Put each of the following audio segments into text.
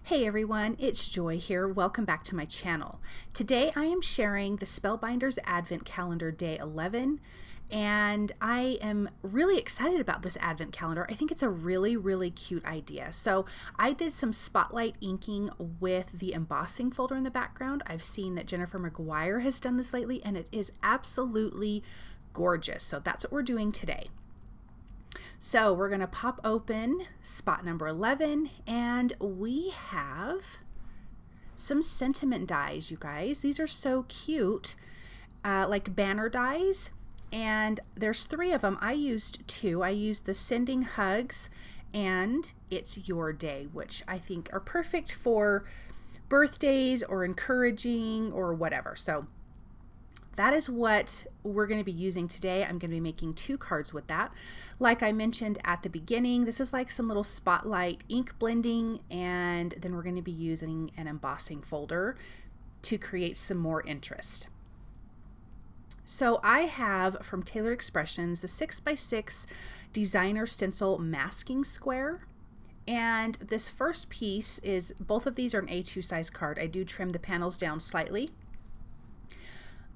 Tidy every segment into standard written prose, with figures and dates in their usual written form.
Hey everyone, it's Joy here. Welcome back to my channel. Today I am sharing the Spellbinders Advent Calendar Day 11, and I am really excited about this Advent Calendar. I think it's a really cute idea. So I did some spotlight inking with the embossing folder in the background. I've seen that Jennifer McGuire has done this lately, and it is absolutely gorgeous. So that's what we're doing today. So we're going to pop open spot number 11, and we have some sentiment dies, you guys. These are so cute, like banner dies, and there's 3 of them. I used 2. I used the Sending Hugs and It's Your Day, which I think are perfect for birthdays or encouraging or whatever. So that is what we're going to be using today. I'm going to be making 2 cards with that. Like I mentioned at the beginning, this is like some little spotlight ink blending, and then we're going to be using an embossing folder to create some more interest. So I have from Tailored Expressions the 6x6 designer stencil masking square. And this first piece is, both of these are an A2 size card. I do trim the panels down slightly.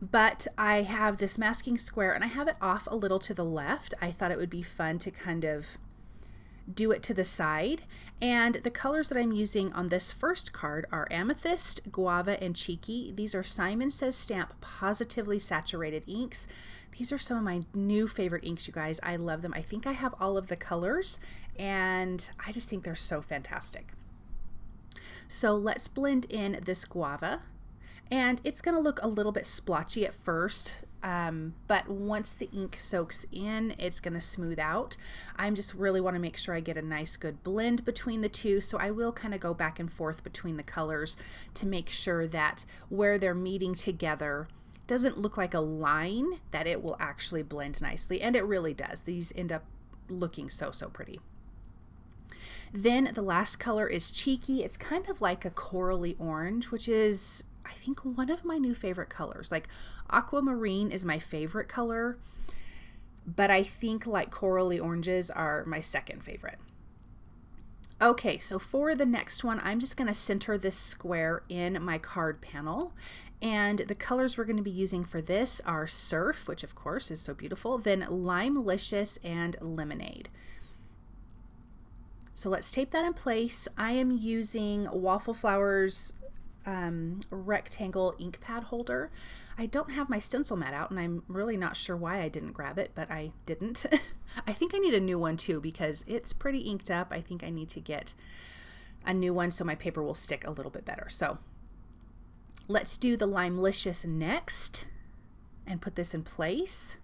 But I have this masking square and I have it off a little to the left. I thought it would be fun to kind of do it to the side. And the colors that I'm using on this first card are Amethyst, Guava, and Cheeky. These are Simon Says Stamp Positively Saturated inks. These are some of my new favorite inks, you guys. I love them. I think I have all of the colors and I just think they're so fantastic. So let's blend in this Guava. And it's going to look a little bit splotchy at first, but once the ink soaks in, it's going to smooth out. I just really want to make sure I get a nice good blend between the two, so I will kind of go back and forth between the colors to make sure that where they're meeting together doesn't look like a line, that it will actually blend nicely, and it really does. These end up looking so pretty. Then the last color is Cheeky. It's kind of like a corally orange, which is, I think, one of my new favorite colors. Like aquamarine is my favorite color, but I think like corally oranges are my second favorite. Okay, so for the next one, I'm just going to center this square in my card panel. And the colors we're going to be using for this are Surf, which of course is so beautiful, then Limelicious and Lemonade. So let's tape that in place. I am using Waffle Flowers rectangle ink pad holder. I don't have my stencil mat out, and I'm really not sure why I didn't grab it, but I didn't. I think I need a new one too because it's pretty inked up. I think I need to get a new one so my paper will stick a little bit better. So let's do the Limelicious next and put this in place.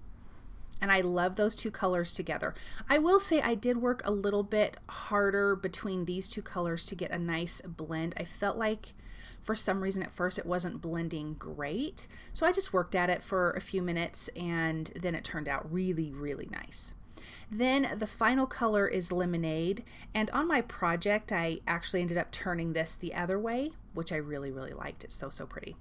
And I love those 2 colors together. I will say I did work a little bit harder between these 2 colors to get a nice blend. I felt like for some reason at first it wasn't blending great. So I just worked at it for a few minutes and then it turned out really nice. Then the final color is Lemonade. And on my project, I actually ended up turning this the other way, which I really liked. It's so pretty.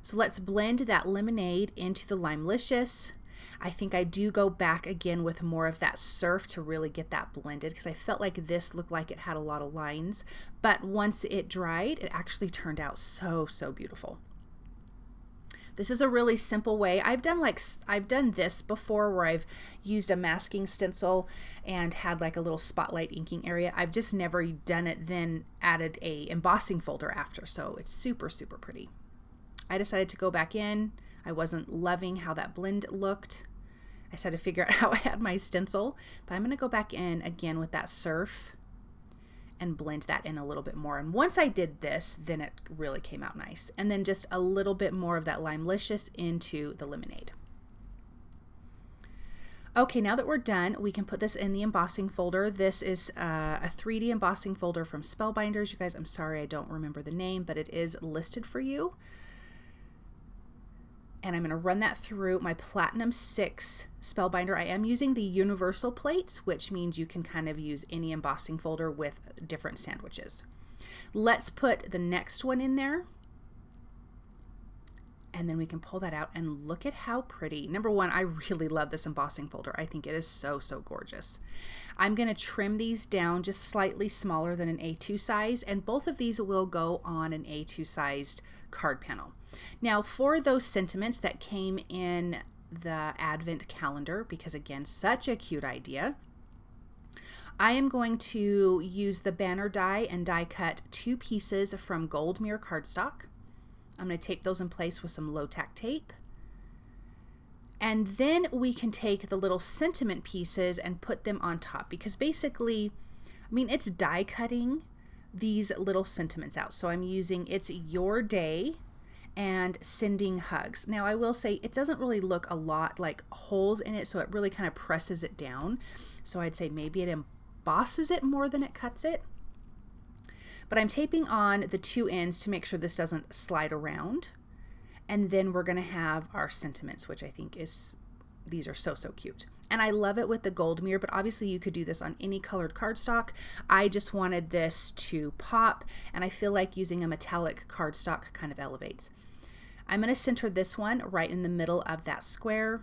So let's blend that Lemonade into the Limelicious. I think I do go back again with more of that Surf to really get that blended because I felt like this looked like it had a lot of lines, but once it dried, it actually turned out so beautiful. This is a really simple way. I've done this before where I've used a masking stencil and had like a little spotlight inking area. I've just never done it then added a embossing folder after, so it's super pretty. I decided to go back in. I wasn't loving how that blend looked. I just had to figure out how I had my stencil, but I'm going to go back in again with that Surf and blend that in a little bit more. And once I did this, then it really came out nice. And then just a little bit more of that Limelicious into the Lemonade. Okay, now that we're done, we can put this in the embossing folder. This is a 3D embossing folder from Spellbinders. You guys, I'm sorry I don't remember the name, but it is listed for you. And I'm going to run that through my Platinum 6 Spellbinder. I am using the universal plates, which means you can kind of use any embossing folder with different sandwiches. Let's put the next one in there. And then we can pull that out and look at how pretty. Number one, I really love this embossing folder. I think it is so, so gorgeous. I'm going to trim these down just slightly smaller than an A2 size, and both of these will go on an A2 sized card panel. Now for those sentiments that came in the Advent calendar, because again, such a cute idea, I am going to use the banner die and die cut 2 pieces from Gold Mirror cardstock. I'm going to tape those in place with some low-tack tape. And then we can take the little sentiment pieces and put them on top, because basically, I mean, it's die cutting these little sentiments out. So I'm using It's Your Day and Sending Hugs. Now I will say it doesn't really look a lot like holes in it, so it really kind of presses it down. So I'd say maybe it embosses it more than it cuts it. But I'm taping on the 2 ends to make sure this doesn't slide around. And then we're going to have our sentiments, which I think these are so, so cute. And I love it with the gold mirror, but obviously you could do this on any colored cardstock. I just wanted this to pop, and I feel like using a metallic cardstock kind of elevates. I'm going to center this one right in the middle of that square.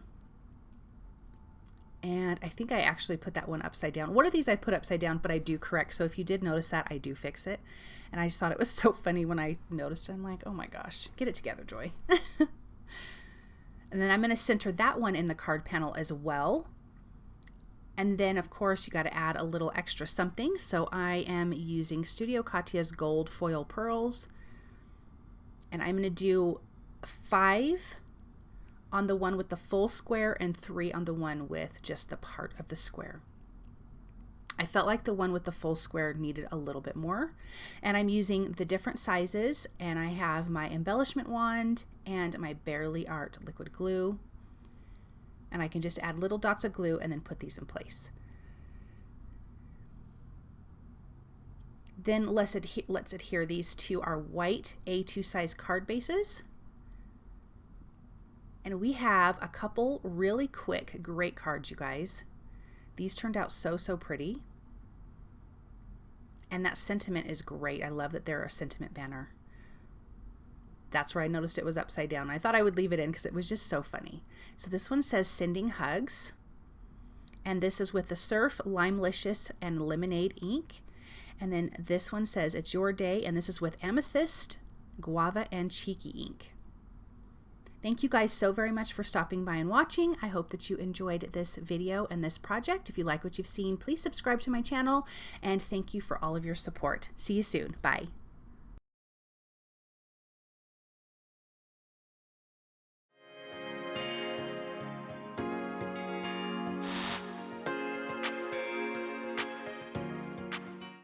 And I think I actually put that one upside down. One of these I put upside down, but I do correct. So if you did notice that, I do fix it. And I just thought it was so funny when I noticed it. I'm like, oh my gosh, get it together, Joy. And then I'm going to center that one in the card panel as well. And then of course you got to add a little extra something. So I am using Studio Katia's gold foil pearls. And I'm going to do 5 on the one with the full square and 3 on the one with just the part of the square. I felt like the one with the full square needed a little bit more, and I'm using the different sizes, and I have my embellishment wand and my Barely Art liquid glue, and I can just add little dots of glue and then put these in place. Then let's adhere these to our white A2 size card bases. And we have a couple really quick, great cards, you guys. These turned out so, so pretty. And that sentiment is great. I love that they're a sentiment banner. That's where I noticed it was upside down. I thought I would leave it in because it was just so funny. So this one says Sending Hugs. And this is with the Surf, LIMELICIOUS, and Lemonade ink. And then this one says It's Your Day, and this is with Amethyst, Guava, and Cheeky ink. Thank you guys so very much for stopping by and watching. I hope that you enjoyed this video and this project. If you like what you've seen, please subscribe to my channel, and thank you for all of your support. See you soon. Bye.